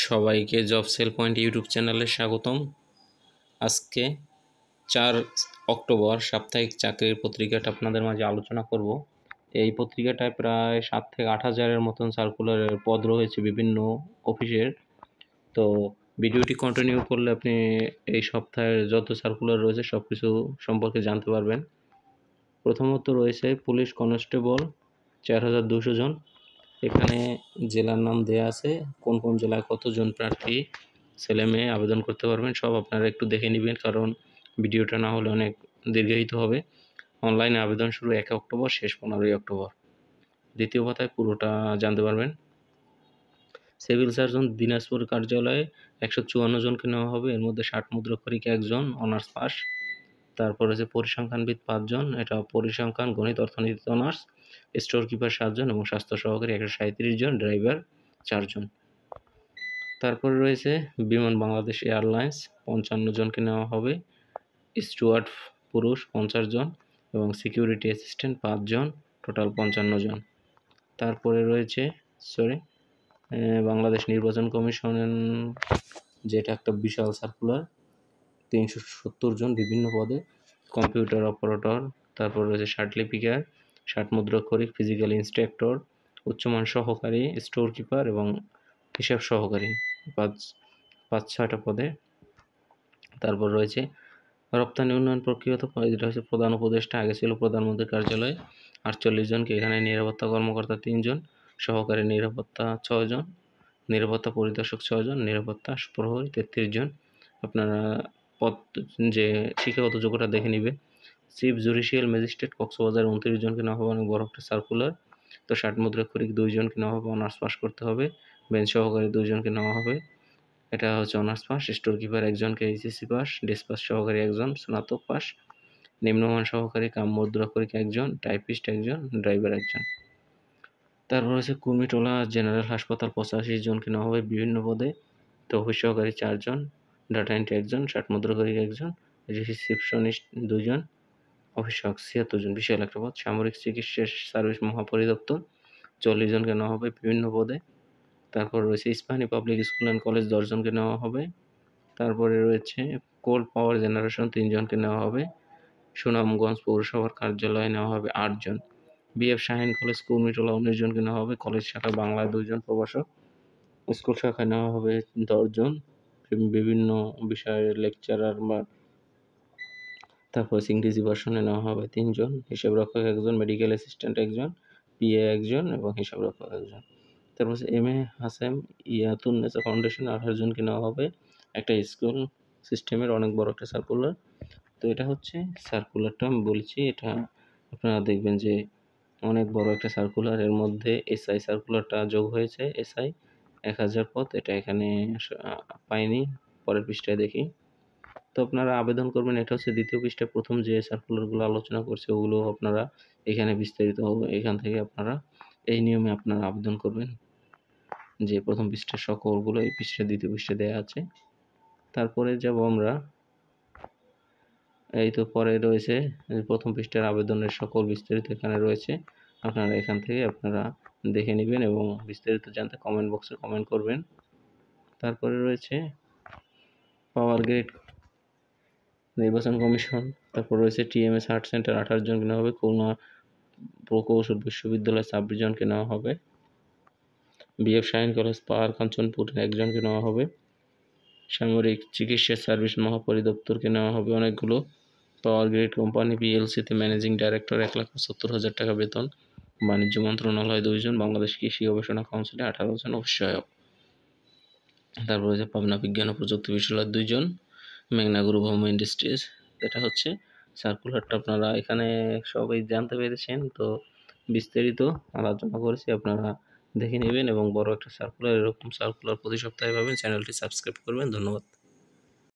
সবাইকে job sell point YouTube চ্যানেলে স্বাগতম। আজকে 4 অক্টোবর সাপ্তাহিক চাকরির পত্রিকাটা আপনাদের মাঝে আলোচনা করব। এই পত্রিকাটায় প্রায় 7 থেকে 8 হাজারের মতন সার্কুলারের পদ রয়েছে বিভিন্ন অফিসের। তো ভিডিওটি কন্টিনিউ করলে আপনি এই সপ্তাহের যত সার্কুলার রয়েছে সব কিছু সম্পর্কে জানতে পারবেন। প্রথমত রয়েছে পুলিশ কনস্টেবল 4200 জন। এখানে জেলার নাম দেয়া আছে, কোন কোন জেলায় কতজন প্রার্থী ছেলে মেয়ে আবেদন করতে পারবেন সব আপনারা একটু দেখে নেবেন, কারণ ভিডিওটা না হলে অনেক দীর্ঘায়িত হবে। অনলাইনে আবেদন শুরু 1 অক্টোবর, শেষ 15 অক্টোবর। দ্বিতীয় পাতায় পুরোটা জানতে পারবেন। সিভিল সার্জন দিনাজপুর কার্যালয়ে 154 জনকে নেওয়া হবে। এর মধ্যে 60 মুদ্রাক্ষরিক 1 জন, অনার্স পাস। তারপর হচ্ছে পরিসংখ্যানবিদ 5 জন, এটা পরিসংখ্যান, গণিত, অর্থনীতি অনার্স। স্টোর কিপার 7 জন এবং স্বাস্থ্য সহকারী 137 জন, ড্রাইভার 4 জন। তারপরে রয়েছে বিমান বাংলাদেশ এয়ারলাইন্স 55 জনকে নেওয়া হবে। স্টুয়ার্ড পুরুষ 50 জন এবং সিকিউরিটি অ্যাসিস্ট্যান্ট 5 জন, টোটাল 55 জন। তারপরে রয়েছে বাংলাদেশ নির্বাচন কমিশন, যেটা একটা বিশাল সার্কুলার, 370 জন বিভিন্ন পদে। কম্পিউটার অপারেটর, তারপর রয়েছে শার্টলিপিকার, 60 মুদ্রাক্ষরিক, ফিজিক্যাল ইন্সট্রাক্টর, উচ্চমান সহকারী, স্টোর কিপার এবং হিসাব সহকারী, 5-6টা পদে। তারপর রয়েছে রপ্তানি উন্নয়ন প্রক্রিয়াগত, এটা হচ্ছে প্রধান উপদেষ্টা, আগে ছিল প্রধানমন্ত্রীর কার্যালয়, 48 জনকে। এখানে নিরাপত্তা কর্মকর্তা 3 জন, সহকারী নিরাপত্তা 6 জন, নিরাপত্তা পরিদর্শক 6 জন, নিরাপত্তা প্রহরী 33 জন। আপনারা পদ যে শিক্ষাগত যোগ্যতা দেখে নিবে। চিফ জুডিশিয়াল ম্যাজিস্ট্রেট কক্সবাজার 29 জনকে নেওয়া হবে, অনেক বড় একটা সার্কুলার। তো 60 মুদ্রাক্ষরিক 2 জনকে নেওয়া হবে, অনার্স পাস করতে হবে। বেঞ্চ সহকারী 2 জনকে নেওয়া হবে, এটা হচ্ছে অনার্স পাস। স্টোর কিপার 1 জনকে, এইচএসসি পাস। ডিসপাস সহকারী 1 জন, স্নাতক পাস। নিম্নমান সহকারী কাম মুদ্রাক্ষরিক 1 জন, টাইপিস্ট 1 জন, ড্রাইভার 1 জন। তারপর হচ্ছে কুর্মিটোলা জেনারেল হাসপাতাল 85 জনকে নেওয়া হবে বিভিন্ন পদে। তো অফিস সহকারী 4 জন, ডাটা এন্ট্রি 1 জন, 60 মুদ্রাক্ষরিক 1 জন, রিসিপশনিস্ট 2 জন, অফিস সহকারী 76 জন, বিশাল একটা পদ। সামরিক চিকিৎসা সার্ভিস মহাপরিদপ্তর 40 জনকে নেওয়া হবে বিভিন্ন পদে। তারপর রয়েছে Ispahani public school and college 10 জনকে নেওয়া হবে। তারপরে রয়েছে কোল পাওয়ার জেনারেশন 3 জনকে নেওয়া হবে। সুনামগঞ্জ পৌরসভার কার্যালয়ে নেওয়া হবে 8 জন। বিএফ শাহীন কলেজ কুর্মিটোলা 19 জনকে নেওয়া হবে। কলেজ শাখা বাংলায় 2 জন প্রভাষক। স্কুল শাখায় নেওয়া হবে 10 জন, বিভিন্ন বিষয়ের লেকচারার বা তারপর ইংরেজি ভার্সনে নেওয়া হবে 3 জন, হিসাব রক্ষক 1 জন, মেডিকেল অ্যাসিস্ট্যান্ট 1 জন, পিএ 1 জন এবং হিসাব রক্ষক 1 জন। তারপর এম এ হাসেম ইয়াতুন্নেসা ফাউন্ডেশন 18 জনকে নেওয়া হবে। একটা স্কুল সিস্টেমের অনেক বড় একটা সার্কুলার। তো এটা হচ্ছে সার্কুলারটা আমি বলছি, এটা আপনারা দেখবেন যে অনেক বড় একটা সার্কুলার। এর মধ্যে এসআই সার্কুলারটা যোগ হয়েছে, এসআই 1000 পদ, এটা এখানে পাইনি, পরের পৃষ্ঠায় দেখি। তো আপনারা আবেদন করবেন, এটা হচ্ছে দ্বিতীয় পৃষ্ঠায় প্রথম যে সার্কুলারগুলো আলোচনা করছে ওগুলো আপনারা এখানে বিস্তারিত হবে। এখান থেকে আপনারা এই নিয়মে আপনারা আবেদন করবেন, যে প্রথম পৃষ্ঠার সকলগুলো এই পৃষ্ঠা দ্বিতীয় পৃষ্ঠা দেওয়া আছে। তারপরে যাব আমরা, এই তো পরে রয়েছে প্রথম পৃষ্ঠার আবেদনের সকল বিস্তারিত এখানে রয়েছে। আপনারা এখান থেকে আপনারা দেখে নেবেন এবং বিস্তারিত জানতে কমেন্ট বক্সে কমেন্ট করবেন। তারপরে রয়েছে পাওয়ার গ্রিড নির্বাচন কমিশন। তারপর রয়েছে টিএমএস আর্ট সেন্টার 18 জনকে নেওয়া হবে। খুলনা প্রকৌশল বিশ্ববিদ্যালয় 26 জনকে নেওয়া হবে। বিএফ শাহীন কলেজ পাহাড় কাঞ্চনপুর 1 জনকে নেওয়া হবে। সামরিক চিকিৎসা সার্ভিস মহাপরিদপ্তরকে নেওয়া হবে অনেকগুলো। Power grid company পিএলসিতে managing director 1,70,000 টাকা বেতন। বাণিজ্য মন্ত্রণালয় 2 জন, বাংলাদেশ কৃষি গবেষণা কাউন্সিলে 18 জন অফিস সহায়ক। তারপর হচ্ছে পাবনা বিজ্ঞান ও প্রযুক্তি বিশ্ববিদ্যালয় 2 জন, মেঘনা গ্রুপ হোম ইন্ডাস্ট্রিজ। এটা হচ্ছে সার্কুলারটা, আপনারা এখানে সবাই জানতে পেরেছেন। তো বিস্তারিত আলোচনা করেছি, আপনারা দেখে নেবেন এবং বড় একটা সার্কুলার, এরকম সার্কুলার প্রতি সপ্তাহে পাবেন। চ্যানেলটি সাবস্ক্রাইব করবেন। ধন্যবাদ।